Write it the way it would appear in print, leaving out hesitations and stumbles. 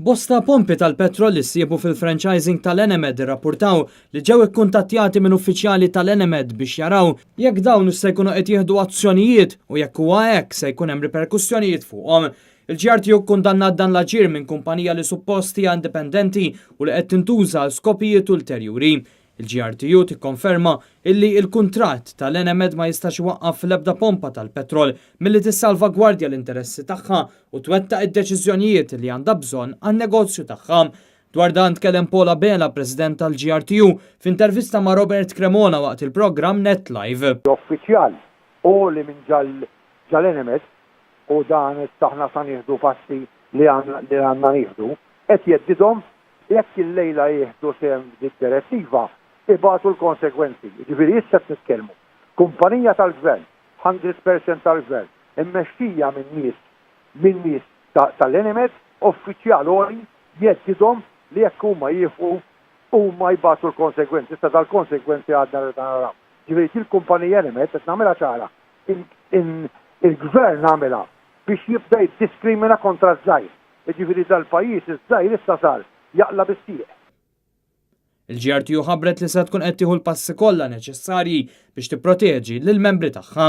Bosta Pompi tal-Petrol li ssieħbu fil-franchising tal-Enemed irrappurtaw li ġew ikkuntatjati minn uffiċjali tal-Enemed biex jaraw jekk dawn se jkunu qed jieħdu azzjonijiet u jekk huwa hekk se jkun hemm riperkussjonijiet fuqhom. Il-GRTU kkundannat dan l-aġir minn kumpanija li suppost hija indipendenti u li qed tintuża għal skopijiet ulterjuri. Il-GRTU tikkonferma illi il-kuntratt tal-Enemed ma jistax iwaqqaf fl-ebda pompa tal-petrol milli tissalvagwardja l-interessi tagħha u twettaq id-deċiżjonijiet li għandha bżonn għan-negozju tagħha. Dwar dan tkellem Paula Bela, President tal-GRTU, f'intervista ma' Robert Cremona waqt il-programm Net Live. Uffiċjali u li minn ġal-Enemed u dan taħna sa nieħdu passi li għandna nieħdu qed jeddidhom jekk il-lejla jieħdu sehem dik-direttiva ibatu l-konsekwenzi. Ġifieri issa nitkellmu. Kumpanija tal-gvern, 100% tal-gvern, immexxija minn nies tal-Enemed, uffiċjali jeddidhom li jekk huma jieħu huma jbatu l-konsekwenzi. Issa tal-konsekwenzi għadna naraw. Ġifieri il-kumpanija Enemed qed nagħmilha ċara. Il-gvern għamilha biex jibda jiddiskrimina kontra ż-żgħir. Ġifieri dal-pajjiż iż-żgħir issa sar jaqla bis-sieq. Il-GRTU ħabbret li se tkun qed tieħu l-passi kollha neċessarji biex tipproteġi lill-membri tagħha.